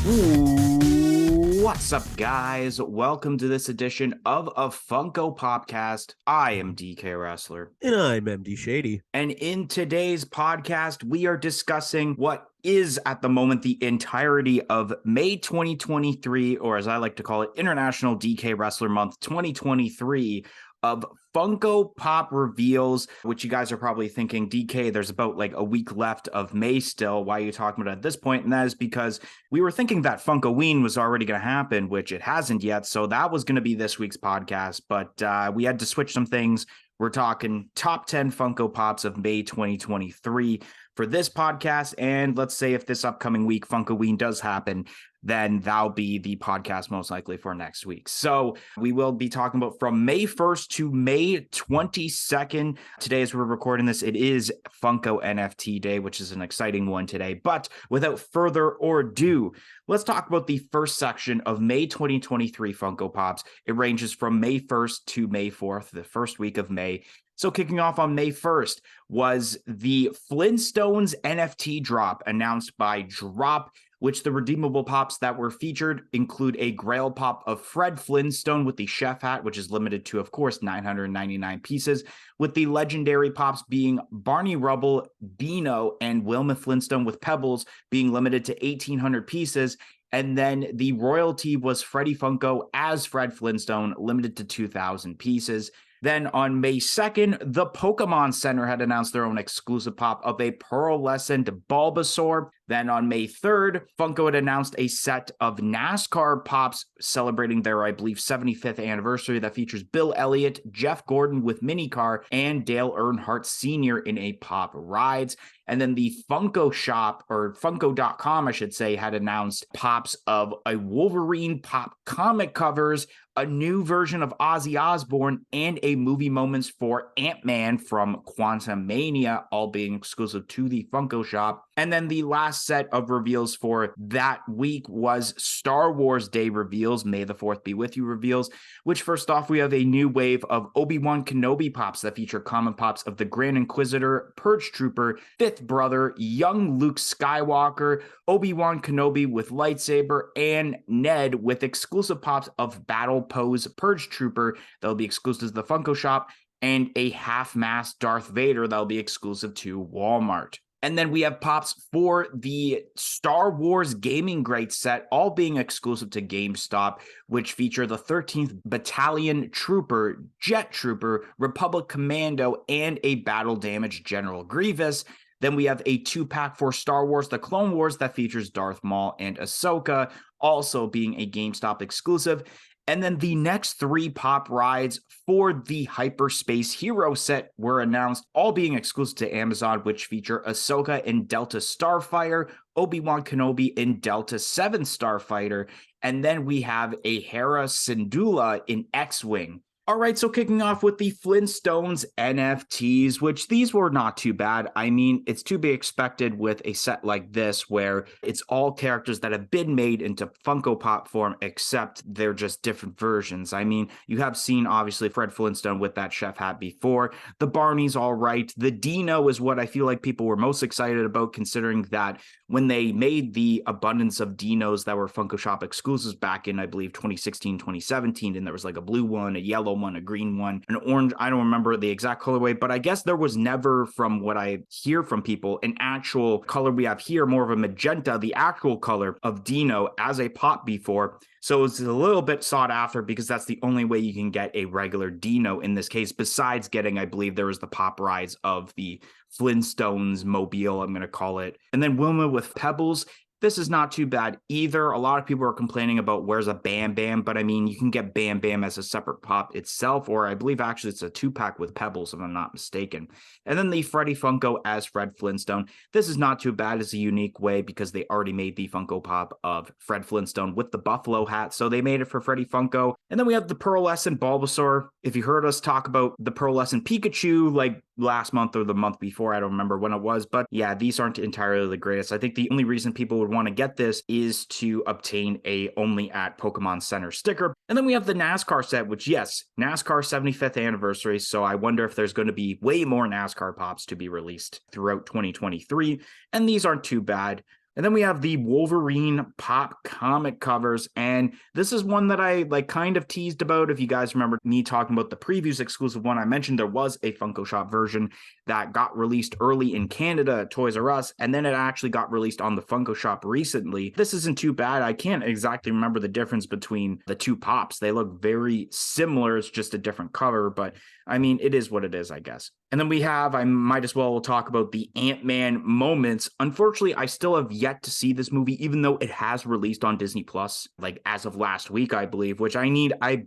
What's up, guys? Welcome to this edition of a Funko Popcast. I am DK Wrestler. And I'm MD Shady. And in today's podcast, we are discussing what is at the moment the entirety of May 2023, or as I like to call it, International DK Wrestler Month 2023, of Funko Pop reveals, which you guys are probably thinking, DK, there's about like a week left of May still. Why are you talking about it at this point? And that is because we were thinking that Funkoween was already going to happen, which it hasn't yet. So that was going to be this week's podcast, but we had to switch some things. We're talking top 10 Funko Pops of May 2023 for this podcast. And let's say if this upcoming week Funkoween does happen, then that'll be the podcast most likely for next week. So we will be talking about from May 1st to May 22nd. Today, as we're recording this, it is Funko NFT Day, which is an exciting one today. But without further ado, let's talk about the first section of May 2023 Funko Pops. It ranges from May 1st to May 4th, the first week of May. So kicking off on May 1st was the Flintstones NFT drop announced by Drop, which the redeemable pops that were featured include a Grail pop of Fred Flintstone with the chef hat, which is limited to, of course, 999 pieces, with the legendary pops being Barney Rubble, Dino, and Wilma Flintstone with Pebbles being limited to 1,800 pieces. And then the royalty was Freddie Funko as Fred Flintstone, limited to 2,000 pieces. Then on May 2nd, the Pokemon Center had announced their own exclusive pop of a pearlescent Bulbasaur. Then on May 3rd, Funko had announced a set of NASCAR pops celebrating their, I believe, 75th anniversary that features Bill Elliott, Jeff Gordon with minicar, and Dale Earnhardt Sr. in a pop rides. And then the Funko shop, or Funko.com, I should say, had announced pops of a Wolverine pop comic covers, a new version of Ozzy Osbourne, and a movie moments for Ant-Man from Quantumania, all being exclusive to the Funko shop. And then the last set of reveals for that week was Star Wars Day reveals, May the 4th be with you reveals, which first off, we have a new wave of Obi-Wan Kenobi pops that feature common pops of the Grand Inquisitor, Purge Trooper, Fifth Brother, young Luke Skywalker, Obi-Wan Kenobi with lightsaber, and Ned with exclusive pops of Battle Pose Purge Trooper that'll be exclusive to the Funko shop, and a half-masked Darth Vader that'll be exclusive to Walmart. And then we have pops for the Star Wars Gaming Greats set, all being exclusive to GameStop, which feature the 13th Battalion Trooper, Jet Trooper, Republic Commando, and a battle damaged General Grievous. Then we have a 2-pack for Star Wars The Clone Wars that features Darth Maul and Ahsoka, also being a GameStop exclusive. And then the next 3 pop rides for the Hyperspace Hero set were announced, all being exclusive to Amazon, which feature Ahsoka in Delta Starfighter, Obi-Wan Kenobi in Delta 7 Starfighter, and then we have a Hera Syndulla in X-Wing. All right, so kicking off with the Flintstones NFTs, which these were not too bad. I mean, it's to be expected with a set like this where it's all characters that have been made into Funko Pop form, except they're just different versions. I mean, you have seen, obviously, Fred Flintstone with that chef hat before. The Barney's all right. The Dino is what I feel like people were most excited about, considering that when they made the abundance of Dinos that were Funko Shop exclusives back in, I believe, 2016, 2017, and there was like a blue one, a yellow one, a green one, an orange. I don't remember the exact colorway, but I guess there was never, from what I hear from people, an actual color we have here, more of a magenta, the actual color of Dino as a pop before. So it's a little bit sought after because that's the only way you can get a regular Dino in this case, besides getting, I believe there was the pop rides of the Flintstones mobile, I'm going to call it. And then Wilma with Pebbles. This is not too bad either. A lot of people are complaining about where's a Bam Bam, but I mean, you can get Bam Bam as a separate pop itself, or I believe actually it's a 2-pack with Pebbles, if I'm not mistaken. And then the Freddie Funko as Fred Flintstone. This is not too bad. It's a unique way because they already made the Funko Pop of Fred Flintstone with the buffalo hat, so they made it for Freddie Funko. And then we have the Pearlescent Bulbasaur. If you heard us talk about the Pearlescent Pikachu, like last month or the month before, I don't remember when it was, but yeah, these aren't entirely the greatest. I think the only reason people would want to get this is to obtain a only at Pokemon Center sticker. And then we have the NASCAR set, which, yes, NASCAR 75th anniversary, so I wonder if there's going to be way more NASCAR pops to be released throughout 2023, and these aren't too bad. And then we have the Wolverine pop comic covers. And this is one that I kind of teased about. If you guys remember me talking about the previews exclusive one, I mentioned there was a Funko Shop version that got released early in Canada at Toys R Us, and then it actually got released on the Funko Shop recently. This isn't too bad. I can't exactly remember the difference between the two pops. They look very similar. It's just a different cover, but I mean, it is what it is, I guess. And then we have, I might as well talk about the Ant-Man moments. Unfortunately, I still have yet to see this movie, even though it has released on Disney Plus, as of last week, I believe, which I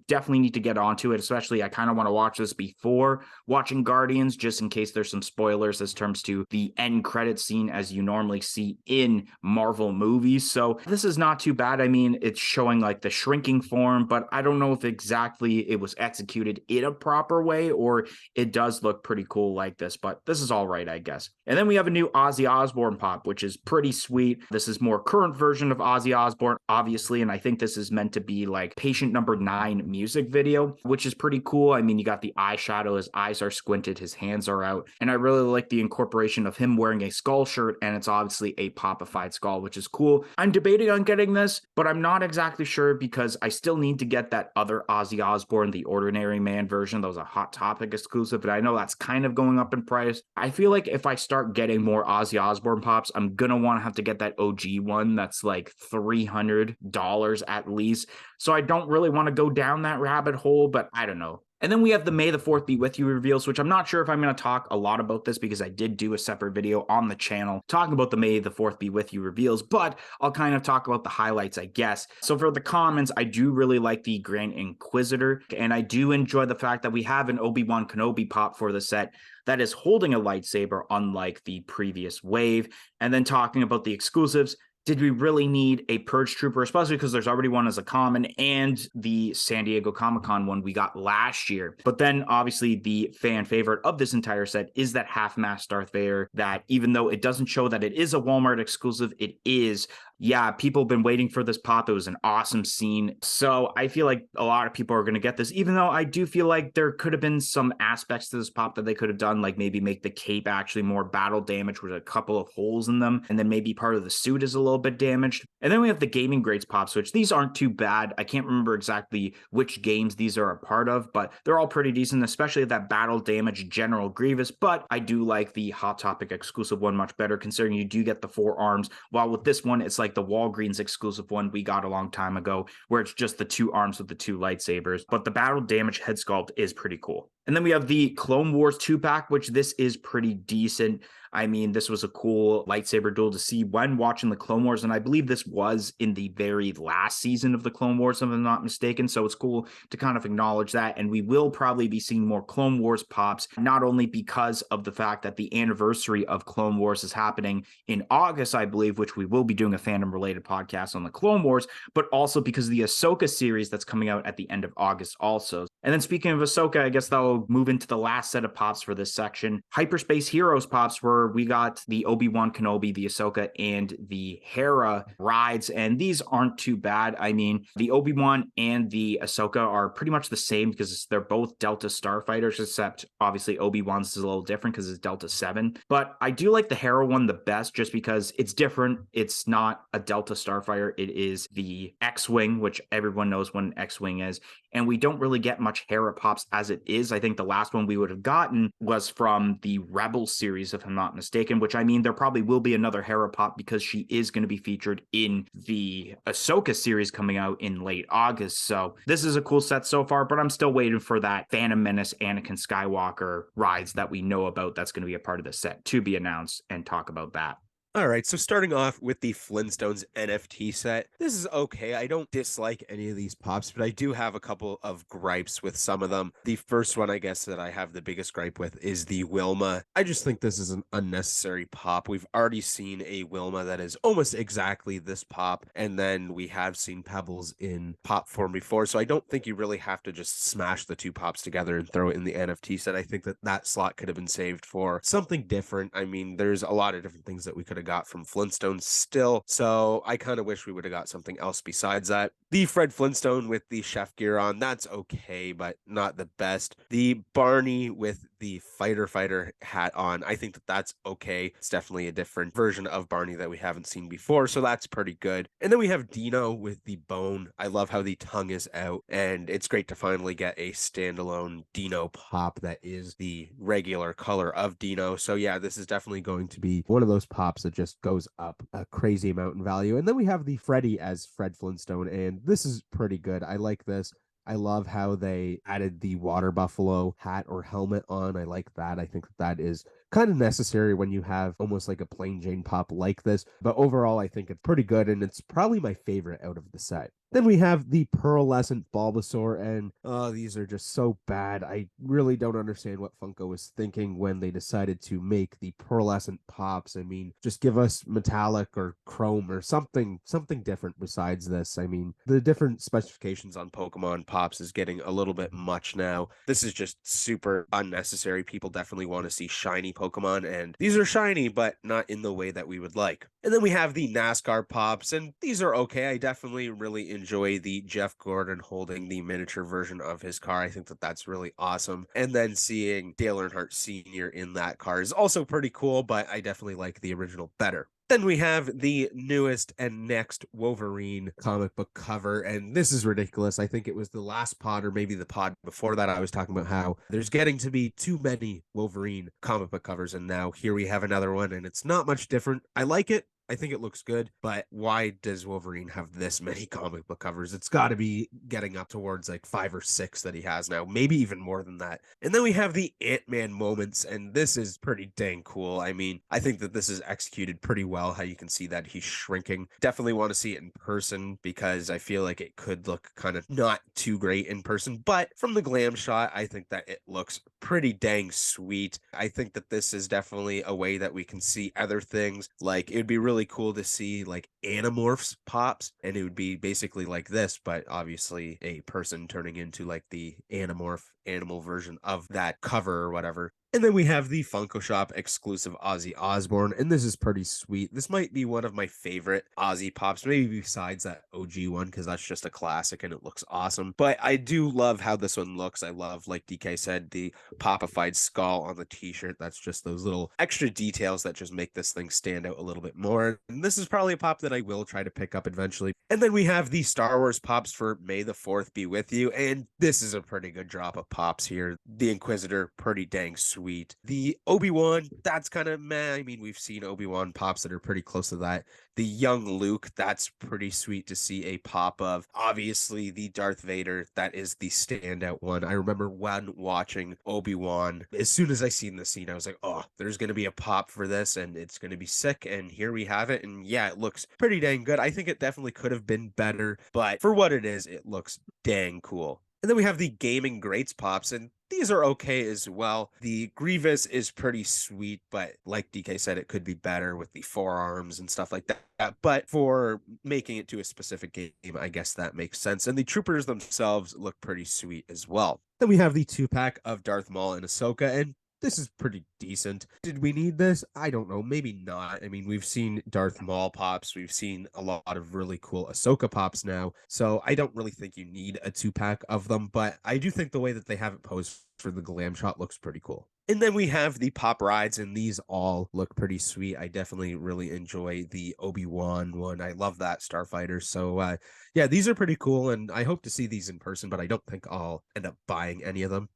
definitely need to get onto it, especially I kind of want to watch this before watching Guardians, just in case there's some spoilers as terms to the end credit scene as you normally see in Marvel movies. So this is not too bad. I mean, it's showing the shrinking form, but I don't know if exactly it was executed in a proper way or it does look pretty cool like this, but this is all right, I guess. And then we have a new Ozzy Osbourne pop, which is pretty sweet. This is more current version of Ozzy Osbourne, obviously, and I think this is meant to be Patient Number 9 music video, which is pretty cool. I mean, you got the eyeshadow, his eyes are squinted, his hands are out, and I really like the incorporation of him wearing a skull shirt, and it's obviously a popified skull, which is cool. I'm debating on getting this, but I'm not exactly sure because I still need to get that other Ozzy Osbourne, the Ordinary Man version. That was a Hot Topic exclusive, but I know that's kind of going up in price. I feel like if I start getting more Ozzy Osbourne pops, I'm gonna want to have to get that OG one that's $300 at least. So I don't really want to go down that rabbit hole, but I don't know. And then we have the May the 4th Be With You reveals, which I'm not sure if I'm going to talk a lot about this because I did do a separate video on the channel talking about the May the 4th Be With You reveals, but I'll kind of talk about the highlights, I guess. So for the comments, I do really like the Grand Inquisitor, and I do enjoy the fact that we have an Obi-Wan Kenobi pop for the set that is holding a lightsaber, unlike the previous wave. And then talking about the exclusives, did we really need a Purge Trooper, especially because there's already one as a common and the San Diego Comic-Con one we got last year. But then obviously the fan favorite of this entire set is that half-masked Darth Vader that even though it doesn't show that it is a Walmart exclusive, it is. Yeah, people have been waiting for this pop. It was an awesome scene. So I feel like a lot of people are going to get this, even though I do feel like there could have been some aspects to this pop that they could have done, like maybe make the cape actually more battle damage with a couple of holes in them, and then maybe part of the suit is a little bit damaged. And then we have the Gaming Grades pops, which these aren't too bad. I can't remember exactly which games these are a part of, but they're all pretty decent, especially that battle damage General Grievous. But I do like the Hot Topic exclusive one much better, considering you do get the 4 arms, while with this one, it's like the Walgreens exclusive one we got a long time ago, where it's just the 2 arms with the 2 lightsabers. But the battle damage head sculpt is pretty cool. And then we have the Clone Wars 2-pack, which this is pretty decent. I mean, this was a cool lightsaber duel to see when watching the Clone Wars, and I believe this was in the very last season of the Clone Wars, if I'm not mistaken, so it's cool to kind of acknowledge that, and we will probably be seeing more Clone Wars pops, not only because of the fact that the anniversary of Clone Wars is happening in August, I believe, which we will be doing a fandom-related podcast on the Clone Wars, but also because of the Ahsoka series that's coming out at the end of August also. And then speaking of Ahsoka, I guess that'll move into the last set of pops for this section. Hyperspace Heroes pops, where we got the Obi-Wan Kenobi, the Ahsoka, and the Hera rides, and these aren't too bad. I mean, the Obi-Wan and the Ahsoka are pretty much the same because they're both Delta Starfighters, except obviously Obi-Wan's is a little different because it's Delta 7. But I do like the Hera one the best just because it's different. It's not a Delta Starfighter. It is the X-Wing, which everyone knows what an X-Wing is. And we don't really get much Hera pops as it is. I think the last one we would have gotten was from the Rebel series, if I'm not mistaken, which I mean, there probably will be another Hera pop because she is going to be featured in the Ahsoka series coming out in late August. So this is a cool set so far, but I'm still waiting for that Phantom Menace, Anakin Skywalker rides that we know about that's going to be a part of the set to be announced and talk about that. All right, so starting off with the Flintstones NFT set, this is okay. I don't dislike any of these pops, but I do have a couple of gripes with some of them. The first one, I guess, that I have the biggest gripe with is the Wilma. I just think this is an unnecessary pop. We've already seen a Wilma that is almost exactly this pop, and then we have seen Pebbles in pop form before, so I don't think you really have to just smash the 2 pops together and throw it in the NFT set. I think that that slot could have been saved for something different. I mean, there's a lot of different things that we could have got from Flintstones still, so I kind of wish we would have got something else besides that. The Fred Flintstone with the chef gear on, that's okay, but not the best. The Barney with the fighter hat on. I think that that's okay. It's definitely a different version of Barney that we haven't seen before, so that's pretty good. And then we have Dino with the bone. I love how the tongue is out, and it's great to finally get a standalone Dino pop that is the regular color of Dino. So yeah, this is definitely going to be one of those pops that just goes up a crazy amount in value. And then we have the Freddy as Fred Flintstone, and this is pretty good. I like this. I love how they added the water buffalo hat or helmet on. I like that. I think that is kind of necessary when you have almost like a plain Jane pop like this. But overall, I think it's pretty good, and it's probably my favorite out of the set. Then we have the pearlescent Bulbasaur, and oh, these are just so bad. I really don't understand what Funko was thinking when they decided to make the pearlescent pops. I mean, just give us metallic or chrome or something different besides this. I mean, the different specifications on Pokemon pops is getting a little bit much now. This is just super unnecessary. People definitely want to see shiny Pokemon, and these are shiny, but not in the way that we would like. And then we have the NASCAR pops, and these are okay. I definitely really enjoy the Jeff Gordon holding the miniature version of his car. I think that that's really awesome. And then seeing Dale Earnhardt Sr. in that car is also pretty cool, but I definitely like the original better. Then we have the newest and next Wolverine comic book cover, and this is ridiculous. I think it was the last pod or maybe the pod before that I was talking about how there's getting to be too many Wolverine comic book covers, and now here we have another one, and it's not much different. I like it. I think it looks good, but why does Wolverine have this many comic book covers? It's got to be getting up towards like 5 or 6 that he has now, maybe even more than that. And then we have the Ant-Man moments, and this is pretty dang cool. I mean, I think that this is executed pretty well, how you can see that he's shrinking. Definitely want to see it in person because I feel like it could look kind of not too great in person, but from the glam shot, I think that it looks pretty dang sweet. I think that this is definitely a way that we can see other things. Like, it would be really cool to see like Animorphs pops, and it would be basically like this, but obviously a person turning into like the Animorph animal version of that cover or whatever. And then we have the Funko Shop exclusive Ozzy Osbourne, and this is pretty sweet. This might be one of my favorite Ozzy pops, maybe besides that OG one, because that's just a classic and it looks awesome. But I do love how this one looks. I love, like DK said, the popified skull on the t-shirt. That's just those little extra details that just make this thing stand out a little bit more. And this is probably a pop that I will try to pick up eventually. And then we have the Star Wars pops for May the 4th be with you, and this is a pretty good drop of pops here. The Inquisitor, pretty dang sweet. The Obi-Wan, that's kind of meh. I mean, we've seen Obi-Wan pops that are pretty close to that. The young Luke, that's pretty sweet to see a pop of. Obviously, the Darth Vader, that is the standout one. I remember when watching Obi-Wan, as soon as I seen the scene, I was like, oh, there's going to be a pop for this, and it's going to be sick, and here we have it, and yeah, it looks pretty dang good. I think it definitely could have been better, but for what it is, it looks dang cool. And then we have the Gaming Greats pops, and these are okay as well. The Grievous is pretty sweet, but like DK said, it could be better with the forearms and stuff like that. But for making it to a specific game, I guess that makes sense. And the Troopers themselves look pretty sweet as well. Then we have the 2-pack of Darth Maul and Ahsoka, and this is pretty decent. Did we need this? I don't know. Maybe not. I mean, we've seen Darth Maul pops. We've seen a lot of really cool Ahsoka pops now. So I don't really think you need a 2-pack of them, but I do think the way that they have it posed for the glam shot looks pretty cool. And then we have the pop rides, and these all look pretty sweet. I definitely really enjoy the Obi-Wan one. I love that Starfighter. So yeah, these are pretty cool, and I hope to see these in person, but I don't think I'll end up buying any of them.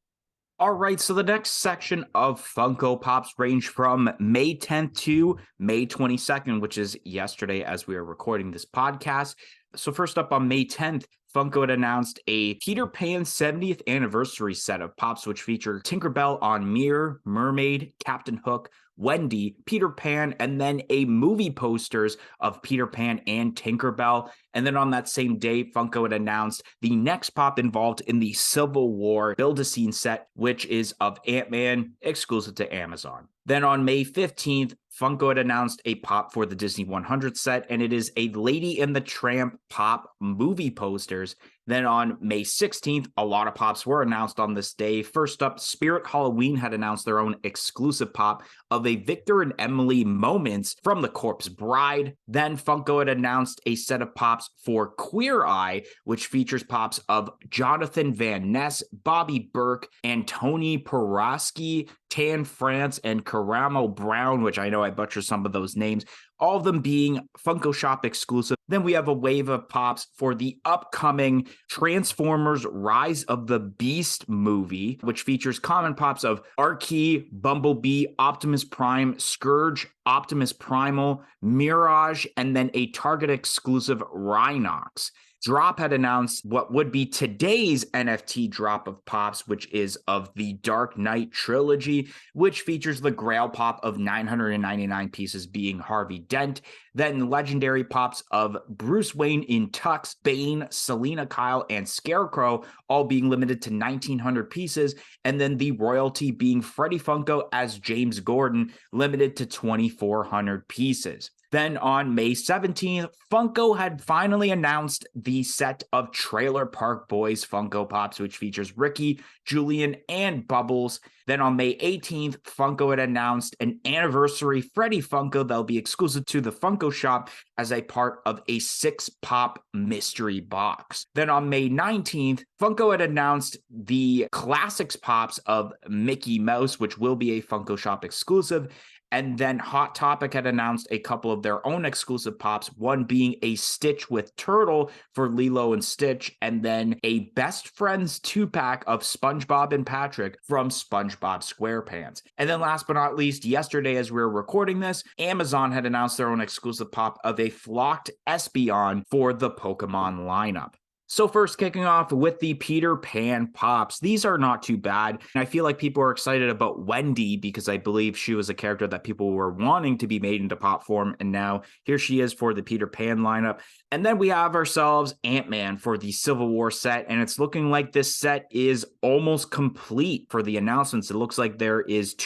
All right, so the next section of Funko Pops range from May 10th to May 22nd, which is yesterday as we are recording this podcast. So first up on May 10th, Funko had announced a Peter Pan 70th anniversary set of pops, which feature Tinkerbell on Mirror, Mermaid, Captain Hook, Wendy, Peter Pan, and then a movie posters of Peter Pan and Tinkerbell. And then on that same day, Funko had announced the next pop involved in the Civil War Build-A-Scene set, which is of Ant-Man, exclusive to Amazon. Then on May 15th, Funko had announced a pop for the Disney 100 set, and it is a Lady and the Tramp pop movie posters. Then on May 16th, a lot of pops were announced on this day. First up, Spirit Halloween had announced their own exclusive pop of a Victor and Emily Moments from the Corpse Bride. Then Funko had announced a set of pops for Queer Eye, which features pops of Jonathan Van Ness, Bobby Burke, and Tony Paraski, Tan France, and Karamo Brown, which I know I butcher some of those names, all of them being Funko Shop exclusive. Then we have a wave of pops for the upcoming Transformers Rise of the Beast movie, which features common pops of Archie, Bumblebee, Optimus Prime, Scourge, Optimus Primal, Mirage, and then a Target exclusive Rhinox. Drop had announced what would be today's NFT drop of pops, which is of the Dark Knight trilogy, which features the Grail pop of 999 pieces being Harvey Dent, then legendary pops of Bruce Wayne in Tux, Bane, Selena Kyle, and Scarecrow, all being limited to 1,900 pieces, and then the royalty being Freddie Funko as James Gordon, limited to 2,400 pieces. Then on May 17th, Funko had finally announced the set of Trailer Park Boys Funko Pops, which features Ricky, Julian, and Bubbles. Then on May 18th, Funko had announced an anniversary Freddy Funko that'll be exclusive to the Funko Shop as a part of a 6-pop mystery box. Then on May 19th, Funko had announced the Classics Pops of Mickey Mouse, which will be a Funko Shop exclusive. And then Hot Topic had announced a couple of their own exclusive pops, one being a Stitch with Turtle for Lilo and Stitch, and then a Best Friends 2-pack of SpongeBob and Patrick from SpongeBob SquarePants. And then last but not least, yesterday as we were recording this, Amazon had announced their own exclusive pop of a Flocked Espeon for the Pokemon lineup. So first, kicking off with the Peter Pan Pops. These are not too bad. And I feel like people are excited about Wendy because I believe she was a character that people were wanting to be made into pop form. And now here she is for the Peter Pan lineup. And then we have ourselves Ant-Man for the Civil War set. And it's looking like this set is almost complete for the announcements. It looks like there is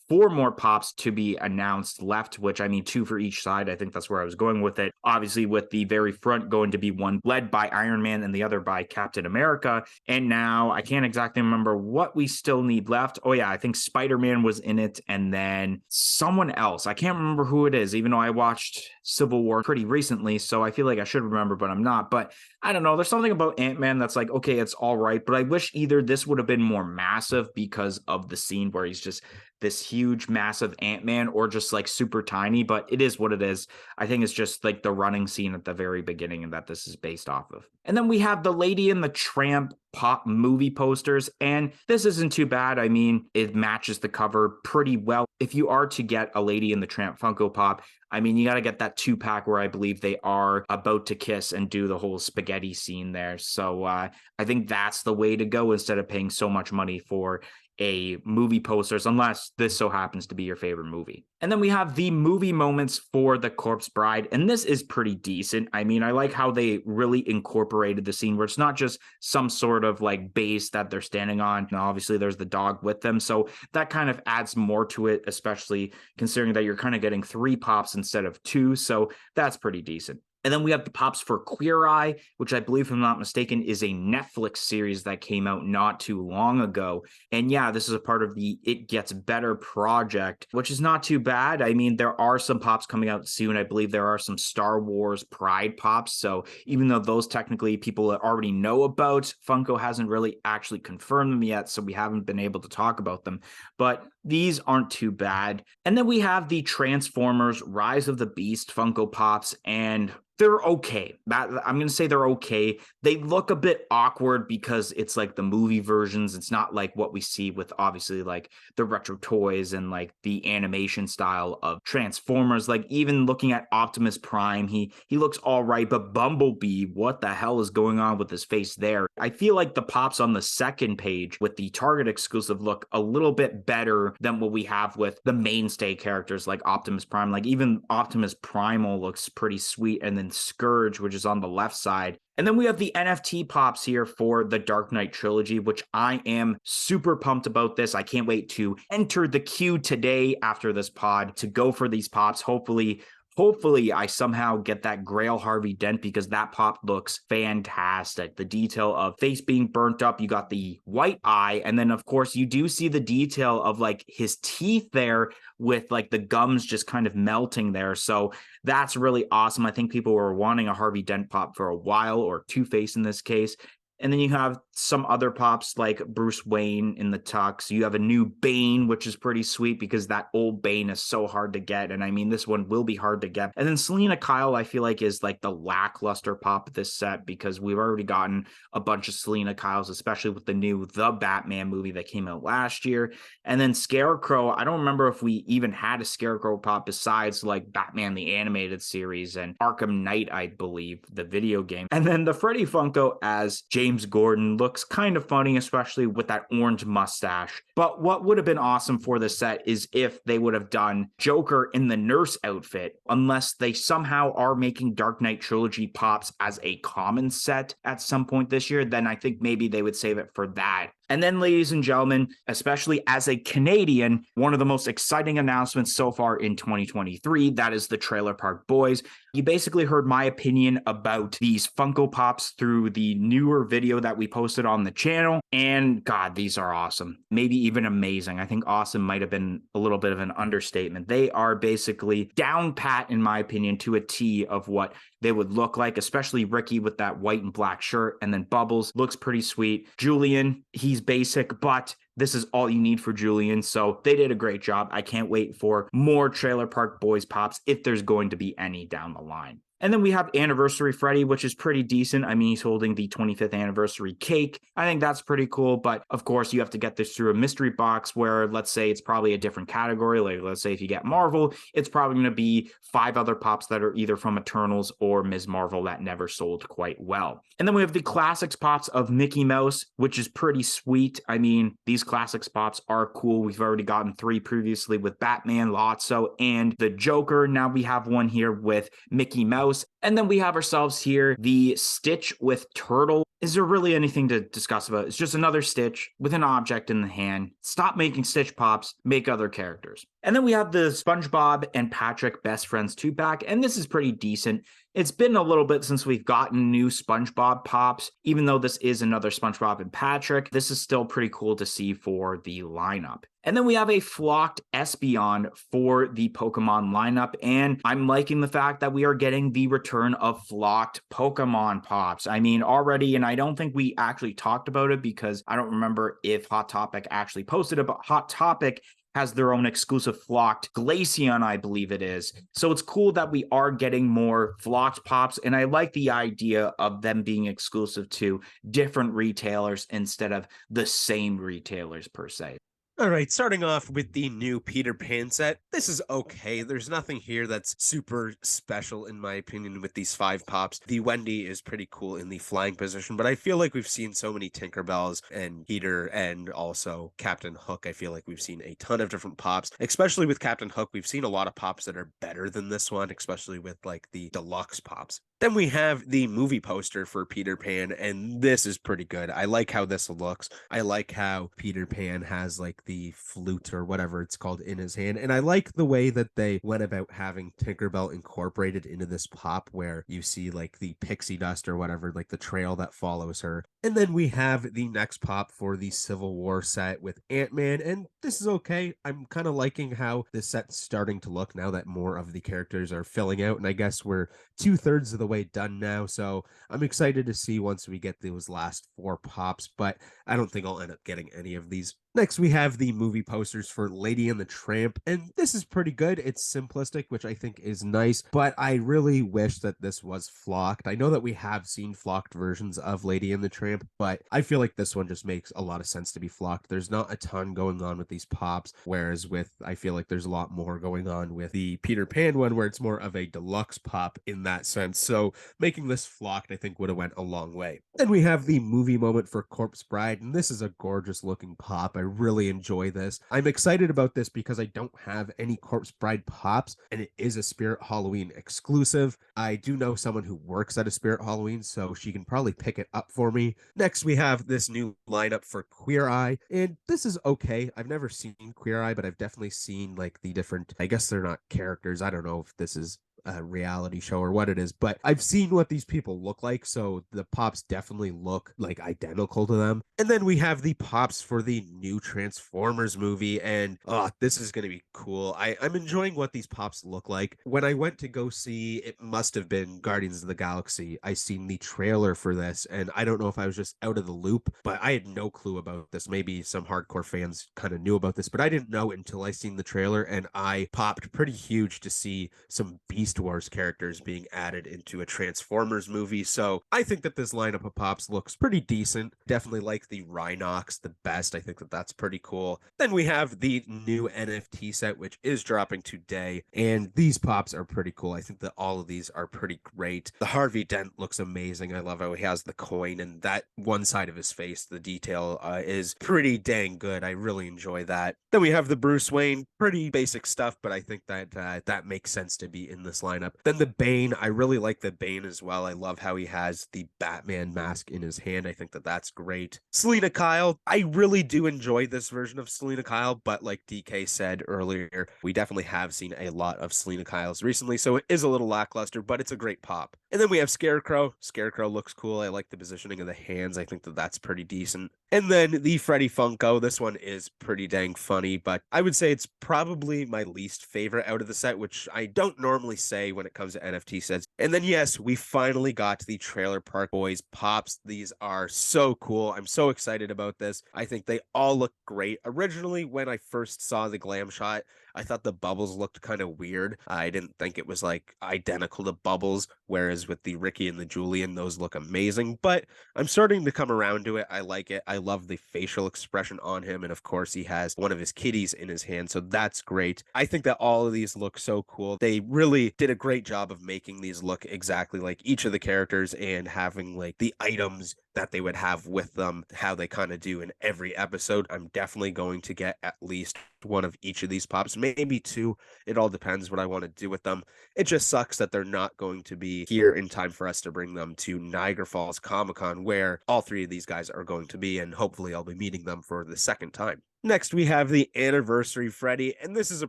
4 more pops to be announced left, which I mean 2 for each side. I think that's where I was going with it. Obviously, with the very front going to be one led by Iron Man and the other by Captain America. And now I can't exactly remember what we still need left. Oh yeah, I think Spider-Man was in it, and then someone else. I can't remember who it is, even though I watched Civil War pretty recently, so I feel like I should remember, but I'm not. But I don't know, there's something about Ant-Man that's like, okay, it's all right, but I wish either this would have been more massive because of the scene where he's just this huge, massive Ant-Man, or just like super tiny, but it is what it is. I think it's just like the running scene at the very beginning and that this is based off of. And then we have the Lady and the Tramp pop movie posters, and this isn't too bad. I mean, it matches the cover pretty well. If you are to get a Lady and the Tramp Funko Pop, I mean, you got to get that 2-pack where I believe they are about to kiss and do the whole spaghetti scene there. So I think that's the way to go instead of paying so much money for a movie posters, unless this so happens to be your favorite movie. And then we have the movie moments for The Corpse Bride, and this is pretty decent. I mean, I like how they really incorporated the scene where it's not just some sort of like base that they're standing on. Now, obviously, there's the dog with them, so that kind of adds more to it, especially considering that you're kind of getting 3 pops instead of 2, so that's pretty decent. And then we have the pops for Queer Eye, which I believe, if I'm not mistaken, is a Netflix series that came out not too long ago. And yeah, this is a part of the It Gets Better project, which is not too bad. I mean, there are some pops coming out soon. I believe there are some Star Wars Pride pops. So even though those technically people already know about, Funko hasn't really actually confirmed them yet, so we haven't been able to talk about them. But these aren't too bad. And then we have the Transformers Rise of the Beast Funko Pops, and they're okay. I'm going to say they're okay. They look a bit awkward because it's like the movie versions. It's not like what we see with obviously like the retro toys and like the animation style of Transformers. Like even looking at Optimus Prime, he looks all right, but Bumblebee, what the hell is going on with his face there? I feel like the pops on the second page with the Target exclusive look a little bit better than what we have with the mainstay characters like Optimus Prime. Like even Optimus Primal looks pretty sweet, and then Scourge, which is on the left side. And then we have the NFT pops here for the Dark Knight trilogy, which I am super pumped about this. I can't wait to enter the queue today after this pod to go for these pops. Hopefully hopefully I somehow get that Grail Harvey Dent because that pop looks fantastic. The detail of face being burnt up, you got the white eye, and then of course you do see the detail of like his teeth there with like the gums just kind of melting there. So that's really awesome. I think people were wanting a Harvey Dent pop for a while, or Two-Face in this case. And then you have some other pops like Bruce Wayne in the tux. You have a new Bane, which is pretty sweet because that old Bane is so hard to get. And I mean, this one will be hard to get. And then Selena Kyle, I feel like, is like the lackluster pop of this set because we've already gotten a bunch of Selena Kyles, especially with the new The Batman movie that came out last year. And then Scarecrow, I don't remember if we even had a Scarecrow pop besides like Batman the Animated Series and Arkham Knight, I believe, the video game. And then the Freddy Funko as James Gordon looks kind of funny, especially with that orange mustache. But what would have been awesome for the set is if they would have done Joker in the nurse outfit, unless they somehow are making Dark Knight Trilogy pops as a common set at some point this year, then I think maybe they would save it for that. And then, ladies and gentlemen, especially as a Canadian, one of the most exciting announcements so far in 2023, that is the Trailer Park Boys. You basically heard my opinion about these Funko Pops through the newer video that we posted on the channel. And God, these are awesome. Maybe even amazing. I think awesome might have been a little bit of an understatement. They are basically down pat, in my opinion, to a T of what they would look like, especially Ricky with that white and black shirt. And then Bubbles looks pretty sweet. Julian, he's basic, but this is all you need for Julian. So they did a great job. I can't wait for more Trailer Park Boys pops if there's going to be any down the line. And then we have Anniversary Freddy, which is pretty decent. I mean, he's holding the 25th anniversary cake. I think that's pretty cool. But of course, you have to get this through a mystery box where, let's say, it's probably a different category. Like, let's say if you get Marvel, it's probably going to be 5 other pops that are either from Eternals or Ms. Marvel that never sold quite well. And then we have the Classics pops of Mickey Mouse, which is pretty sweet. I mean, these Classics pops are cool. We've already gotten 3 previously with Batman, Lotso, and the Joker. Now we have one here with Mickey Mouse. And then we have ourselves here the Stitch with Turtle. Is there really anything to discuss about? It's just another Stitch with an object in the hand. Stop making Stitch pops, make other characters. And then we have the SpongeBob and Patrick Best Friends 2-pack, and this is pretty decent. It's been a little bit since we've gotten new SpongeBob pops. Even though this is another SpongeBob and Patrick, this is still pretty cool to see for the lineup. And then we have a flocked Espeon for the Pokemon lineup, and I'm liking the fact that we are getting the return of flocked Pokemon pops. I mean, already, and I don't think we actually talked about it because I don't remember if Hot Topic actually posted it, but Hot Topic has their own exclusive flocked Glaceon, I believe it is. So it's cool that we are getting more flocked pops, and I like the idea of them being exclusive to different retailers instead of the same retailers per se. All right, starting off with the new Peter Pan set. This is okay. There's nothing here that's super special, in my opinion, with these 5 pops. The Wendy is pretty cool in the flying position, but I feel like we've seen so many Tinkerbells and Peter and also Captain Hook. I feel like we've seen a ton of different pops, especially with Captain Hook. We've seen a lot of pops that are better than this one, especially with like the deluxe pops. Then we have the movie poster for Peter Pan, and this is pretty good. I like how this looks. I like how Peter Pan has like the flute or whatever it's called in his hand, and I like the way that they went about having Tinkerbell incorporated into this pop where you see like the pixie dust or whatever, like the trail that follows her. And then we have the next pop for the Civil War set with Ant-Man, and this is okay. I'm kind of liking how this set's starting to look now that more of the characters are filling out, and I guess we're 2/3 of the way done now, so I'm excited to see once we get those last 4 pops, but I don't think I'll end up getting any of these. Next, we have the movie posters for Lady and the Tramp, and this is pretty good. It's simplistic, which I think is nice, but I really wish that this was flocked. I know that we have seen flocked versions of Lady and the Tramp, but I feel like this one just makes a lot of sense to be flocked. There's not a ton going on with these pops, whereas I feel like there's a lot more going on with the Peter Pan one, where it's more of a deluxe pop in that sense. So making this flocked, I think, would have went a long way. Then we have the movie moment for Corpse Bride, and this is a gorgeous looking pop. I really enjoy this. I'm excited about this because I don't have any Corpse Bride pops, and it is a Spirit Halloween exclusive. I do know someone who works at a Spirit Halloween, so she can probably pick it up for me. Next, we have this new lineup for Queer Eye, and this is okay. I've never seen Queer Eye, but I've definitely seen like the different, I guess they're not characters. I don't know if this is a reality show or what it is, but I've seen what these people look like, so the pops definitely look like identical to them. And then we have the pops for the new Transformers movie, and this is going to be cool. I'm enjoying what these pops look like. When I went to go see, it must have been Guardians of the Galaxy, I seen the trailer for this, and I don't know if I was just out of the loop, but I had no clue about this. Maybe some hardcore fans kind of knew about this, but I didn't know until I seen the trailer, and I popped pretty huge to see some Beast Wars characters being added into a Transformers movie. So I think that this lineup of pops looks pretty decent. Definitely like the Rhinox the best. I think that that's pretty cool. Then we have the new NFT set, which is dropping today, and these pops are pretty cool. I think that all of these are pretty great. The Harvey Dent looks amazing. I love how he has the coin and that one side of his face. The detail is pretty dang good. I really enjoy that. Then we have the Bruce Wayne, pretty basic stuff, but I think that that makes sense to be in this lineup. Then the Bane, I really like the Bane as well. I love how he has the Batman mask in his hand. I think that that's great. Selena Kyle, I really do enjoy this version of Selena Kyle, but like DK said earlier, we definitely have seen a lot of Selena Kyles recently, so it is a little lackluster, but it's a great pop. And then we have Scarecrow. Scarecrow looks cool. I like the positioning of the hands. I think that that's pretty decent. And then the Freddy Funko. This one is pretty dang funny, but I would say it's probably my least favorite out of the set, which I don't normally say when it comes to NFT sets. And then, yes, we finally got the Trailer Park Boys pops. These are so cool. I'm so excited about this. I think they all look great. Originally, when I first saw the glam shot, I thought the bubbles looked kind of weird. I didn't think it was like identical to Bubbles, whereas with the Ricky and the Julian, those look amazing. But I'm starting to come around to it. I like it. I love the facial expression on him. And of course, he has one of his kitties in his hand. So that's great. I think that all of these look so cool. They really did a great job of making these look exactly like each of the characters and having like the items that they would have with them, how they kind of do in every episode. I'm definitely going to get at least one of each of these pops, maybe two. It all depends what I want to do with them. It just sucks that they're not going to be here in time for us to bring them to Niagara Falls Comic-Con, where all three of these guys are going to be, and hopefully I'll be meeting them for the second time. Next, we have the Anniversary Freddy, and this is a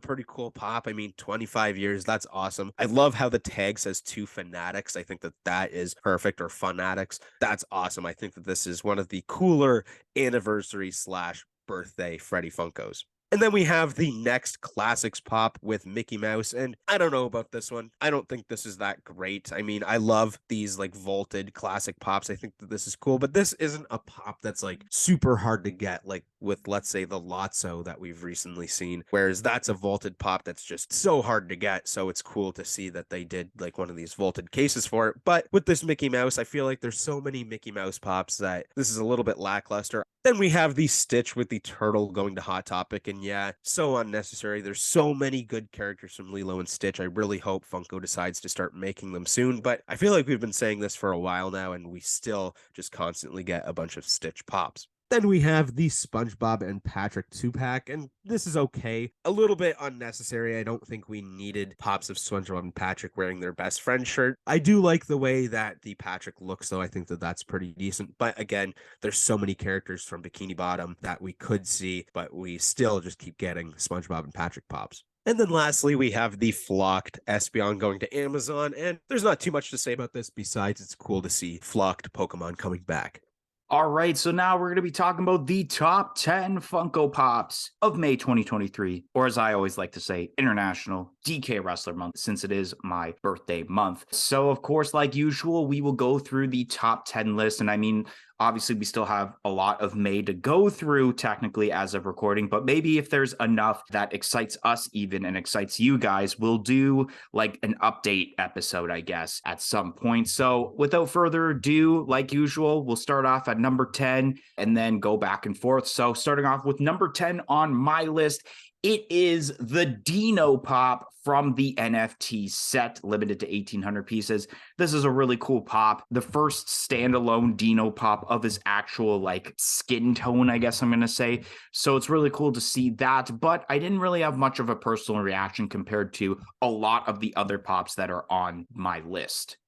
pretty cool pop. I mean, 25 years, that's awesome. I love how the tag says Two Fanatics. I think that that is perfect, or Fanatics. That's awesome. I think that this is one of the cooler anniversary slash birthday Freddy Funkos. And then we have the next Classics pop with Mickey Mouse, and I don't know about this one. I don't think this is that great. I mean, I love these like vaulted classic pops. I think that this is cool, but this isn't a pop that's like super hard to get, like with, let's say, the Lotso that we've recently seen, whereas that's a vaulted pop that's just so hard to get. So it's cool to see that they did like one of these vaulted cases for it. But with this Mickey Mouse, I feel like there's so many Mickey Mouse pops that this is a little bit lackluster. Then we have the Stitch with the turtle going to Hot Topic, and yeah, so unnecessary. There's so many good characters from Lilo and Stitch. I really hope Funko decides to start making them soon, but I feel like we've been saying this for a while now, and we still just constantly get a bunch of Stitch pops. Then we have the SpongeBob and Patrick 2-pack, and this is okay. A little bit unnecessary. I don't think we needed pops of SpongeBob and Patrick wearing their best friend shirt. I do like the way that the Patrick looks, though. I think that that's pretty decent. But again, there's so many characters from Bikini Bottom that we could see, but we still just keep getting SpongeBob and Patrick pops. And then lastly, we have the Flocked Espeon going to Amazon, and there's not too much to say about this besides it's cool to see Flocked Pokemon coming back. All right, so now we're going to be talking about the top 10 Funko Pops of May 2023, or as I always like to say, International DK Wrestler Month, since it is my birthday month. So, of course, like usual, we will go through the top 10 list. And I mean, obviously, we still have a lot of May to go through technically as of recording, but maybe if there's enough that excites us even and excites you guys, we'll do like an update episode, I guess, at some point. So without further ado, like usual, we'll start off at number 10 and then go back and forth. So starting off with number 10 on my list, it is the Dino Pop from the NFT set, limited to 1,800 pieces. This is a really cool pop. The first standalone Dino Pop of his actual like skin tone, I guess I'm going to say. So it's really cool to see that, but I didn't really have much of a personal reaction compared to a lot of the other pops that are on my list.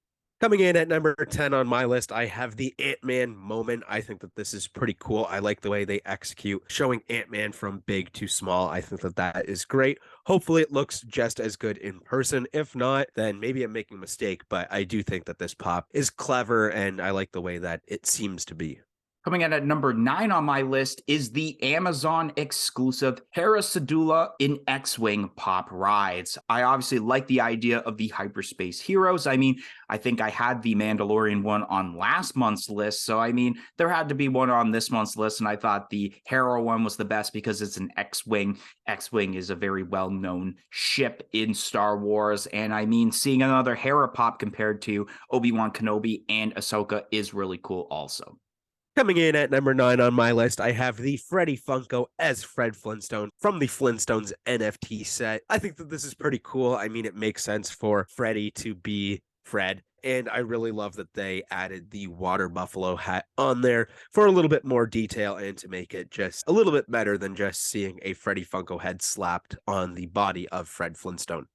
Coming in at number 10 on my list, I have the Ant-Man moment. I think that this is pretty cool. I like the way they execute showing Ant-Man from big to small. I think that that is great. Hopefully it looks just as good in person. If not, then maybe I'm making a mistake, but I do think that this pop is clever and I like the way that it seems to be. Coming in at number 9 on my list is the Amazon exclusive Hera Sedula in X-Wing Pop Rides. I obviously like the idea of the hyperspace heroes. I mean, I think I had the Mandalorian one on last month's list, so I mean, there had to be one on this month's list, and I thought the Hera one was the best because it's an X-Wing. X-Wing is a very well-known ship in Star Wars, and I mean, seeing another Hera pop compared to Obi-Wan Kenobi and Ahsoka is really cool also. Coming in at number 9 on my list, I have the Freddy Funko as Fred Flintstone from the Flintstones NFT set. I think that this is pretty cool. I mean, it makes sense for Freddy to be Fred. And I really love that they added the water buffalo hat on there for a little bit more detail and to make it just a little bit better than just seeing a Freddy Funko head slapped on the body of Fred Flintstone.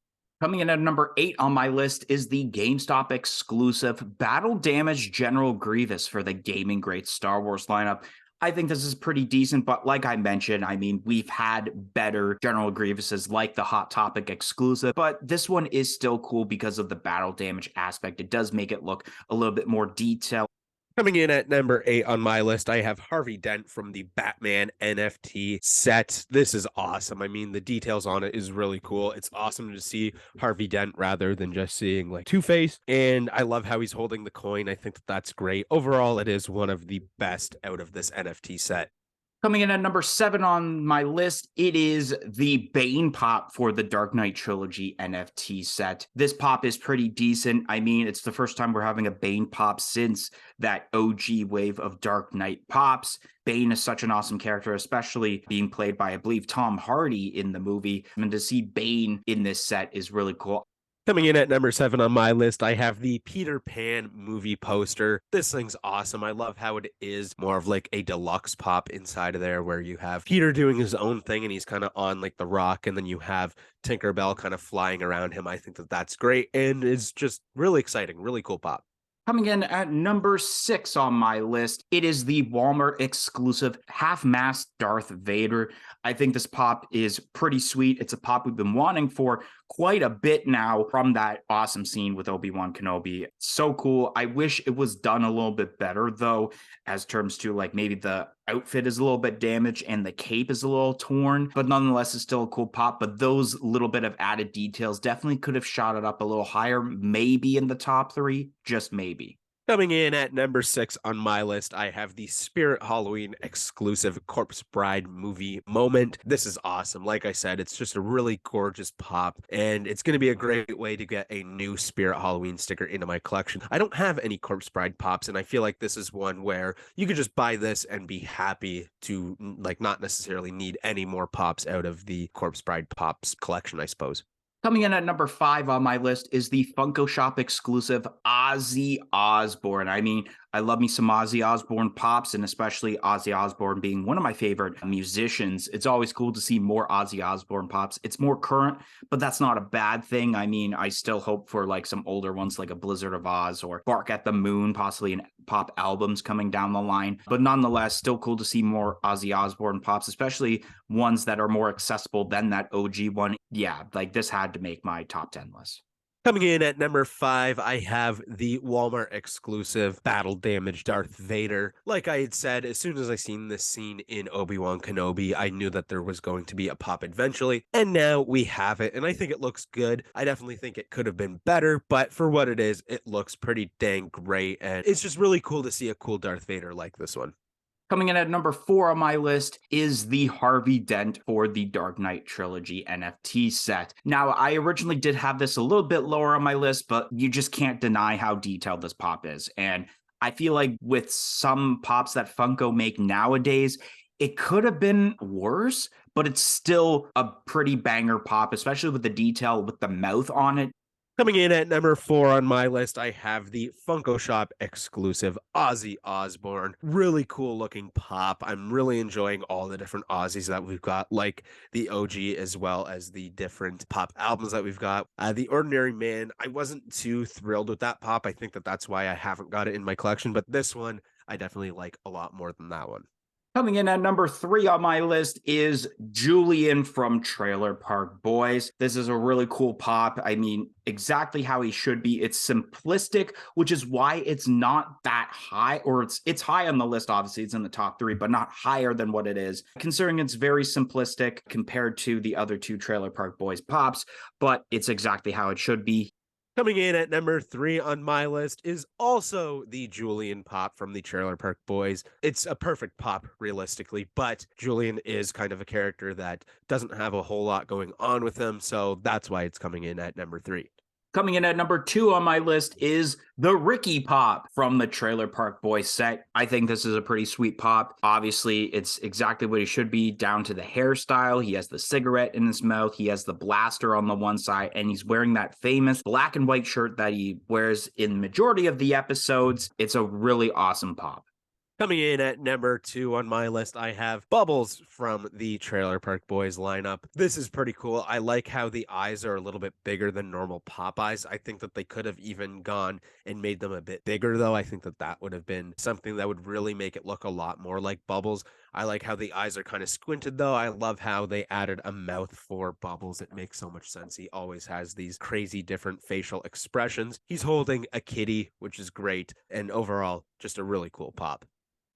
Coming in at number 8 on my list is the GameStop exclusive Battle Damage General Grievous for the Gaming Great Star Wars lineup. I think this is pretty decent, but like I mentioned, I mean, we've had better General Grievouses like the Hot Topic exclusive, but this one is still cool because of the battle damage aspect. It does make it look a little bit more detailed. Coming in at number 8 on my list, I have Harvey Dent from the Batman NFT set. This is awesome. I mean, the details on it is really cool. It's awesome to see Harvey Dent rather than just seeing like Two-Face. And I love how he's holding the coin. I think that that's great. Overall, it is one of the best out of this NFT set. Coming in at number 7 on my list, it is the Bane pop for the Dark Knight Trilogy NFT set. This pop is pretty decent. I mean, it's the first time we're having a Bane pop since that OG wave of Dark Knight pops. Bane is such an awesome character, especially being played by, I believe, Tom Hardy in the movie. And to see Bane in this set is really cool. Coming in at number 7 on my list, I have the Peter Pan movie poster. This thing's awesome. I love how it is more of like a deluxe pop inside of there where you have Peter doing his own thing and he's kind of on like the rock, and then you have Tinkerbell kind of flying around him. I think that that's great and it's just really exciting, really cool pop. Coming in at number 6 on my list, it is the Walmart exclusive half-masked Darth Vader. I think this pop is pretty sweet. It's a pop we've been wanting for quite a bit now from that awesome scene with Obi-Wan Kenobi. So cool. I wish it was done a little bit better, though, as terms to like maybe the outfit is a little bit damaged and the cape is a little torn, but nonetheless, it's still a cool pop. But those little bit of added details definitely could have shot it up a little higher, maybe in the top 3, just maybe. Coming in at number 6 on my list, I have the Spirit Halloween exclusive Corpse Bride movie moment. This is awesome. Like I said, it's just a really gorgeous pop, and it's going to be a great way to get a new Spirit Halloween sticker into my collection. I don't have any Corpse Bride pops, and I feel like this is one where you could just buy this and be happy to like not necessarily need any more pops out of the Corpse Bride pops collection, I suppose. Coming in at number 5 on my list is the Funko Shop exclusive Ozzy Osbourne. I mean, I love me some Ozzy Osbourne pops, and especially Ozzy Osbourne being one of my favorite musicians. It's always cool to see more Ozzy Osbourne pops. It's more current, but that's not a bad thing. I mean, I still hope for like some older ones like a Blizzard of Oz or Bark at the Moon, possibly in pop albums coming down the line. But nonetheless, still cool to see more Ozzy Osbourne pops, especially ones that are more accessible than that OG one. Yeah, like this had to make my top 10 list. Coming in at number 5, I have the Walmart exclusive Battle Damage Darth Vader. Like I had said, as soon as I seen this scene in Obi-Wan Kenobi, I knew that there was going to be a pop eventually, and now we have it, and I think it looks good. I definitely think it could have been better, but for what it is, it looks pretty dang great, and it's just really cool to see a cool Darth Vader like this one. Coming in at number 4 on my list is the Harvey Dent for the Dark Knight Trilogy NFT set. Now, I originally did have this a little bit lower on my list, but you just can't deny how detailed this pop is. And I feel like with some pops that Funko make nowadays, it could have been worse, but it's still a pretty banger pop, especially with the detail with the mouth on it. Coming in at number 4 on my list, I have the Funko Shop exclusive Ozzy Osbourne. Really cool looking pop. I'm really enjoying all the different Ozzies that we've got, like the OG as well as the different pop albums that we've got. The Ordinary Man, I wasn't too thrilled with that pop. I think that's why I haven't got it in my collection, but this one I definitely like a lot more than that one. Coming in at number 3 on my list is Julian from Trailer Park Boys. This is a really cool pop. I mean, exactly how he should be. It's simplistic, which is why it's not that high, or it's high on the list. Obviously, it's in the top 3, but not higher than what it is, considering it's very simplistic compared to the other 2 Trailer Park Boys pops, but it's exactly how it should be. Coming in at number 3 on my list is also the Julian pop from the Trailer Park Boys. It's a perfect pop, realistically, but Julian is kind of a character that doesn't have a whole lot going on with him, so that's why it's coming in at number 3. Coming in at number 2 on my list is the Ricky Pop from the Trailer Park Boys set. I think this is a pretty sweet pop. Obviously, it's exactly what he should be, down to the hairstyle. He has the cigarette in his mouth. He has the blaster on the one side, and he's wearing that famous black and white shirt that he wears in the majority of the episodes. It's a really awesome pop. Coming in at number 2 on my list, I have Bubbles from the Trailer Park Boys lineup. This is pretty cool. I like how the eyes are a little bit bigger than normal pop eyes. I think that they could have even gone and made them a bit bigger, though. I think that would have been something that would really make it look a lot more like Bubbles. I like how the eyes are kind of squinted, though. I love how they added a mouth for Bubbles. It makes so much sense. He always has these crazy different facial expressions. He's holding a kitty, which is great. And overall, just a really cool pop.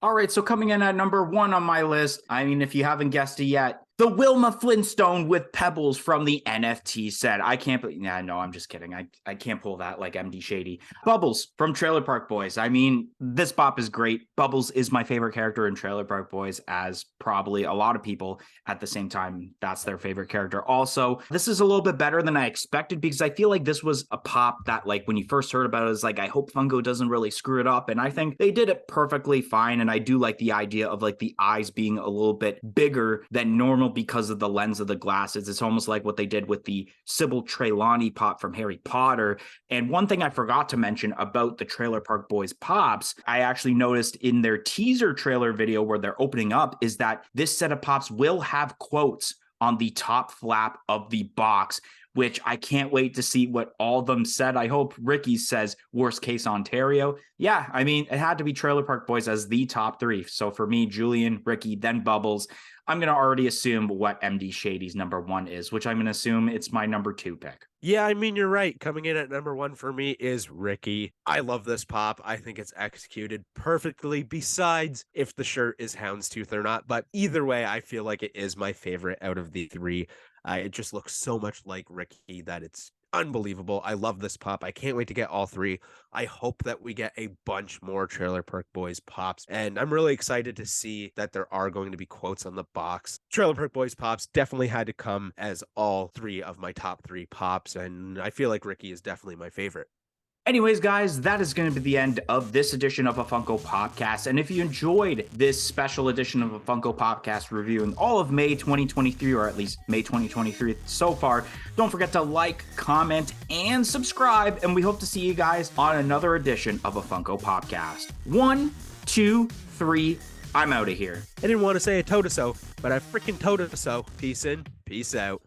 All right, so coming in at number 1 on my list, I mean, if you haven't guessed it yet, the Wilma Flintstone with Pebbles from the NFT set. I can't, no, I'm just kidding. I can't pull that like MD Shady. Bubbles from Trailer Park Boys. I mean, this pop is great. Bubbles is my favorite character in Trailer Park Boys, as probably a lot of people at the same time, that's their favorite character. Also, this is a little bit better than I expected, because I feel like this was a pop that, like, when you first heard about it, it's like, I hope Funko doesn't really screw it up. And I think they did it perfectly fine. And I do like the idea of like the eyes being a little bit bigger than normal because of the lens of the glasses. It's almost like what they did with the Sybil Trelawney pop from Harry Potter. And one thing I forgot to mention about the Trailer Park Boys pops, I actually noticed in their teaser trailer video where they're opening up, is that this set of pops will have quotes on the top flap of the box, which I can't wait to see what all of them said. I hope Ricky says worst case Ontario. Yeah, I mean, it had to be Trailer Park Boys as the top 3. So for me, Julian, Ricky, then Bubbles. I'm going to already assume what MD Shady's number 1 is, which I'm going to assume it's my number 2 pick. Yeah, I mean, you're right. Coming in at number 1 for me is Ricky. I love this pop. I think it's executed perfectly, besides if the shirt is houndstooth or not. But either way, I feel like it is my favorite out of the 3. It just looks so much like Ricky that it's unbelievable. I love this pop. I can't wait to get all 3. I hope that we get a bunch more Trailer Park Boys pops, and I'm really excited to see that there are going to be quotes on the box. Trailer Park Boys pops definitely had to come as all 3 of my top 3 pops, and I feel like Ricky is definitely my favorite. Anyways, guys, that is going to be the end of this edition of a Funko Popcast. And if you enjoyed this special edition of a Funko Popcast reviewing all of May 2023, or at least May 2023 so far, don't forget to like, comment, and subscribe. And we hope to see you guys on another edition of a Funko Popcast. 1, 2, 3, I'm out of here. I didn't want to say a toe-to-so, but I freaking toe-to-so. Peace in, peace out.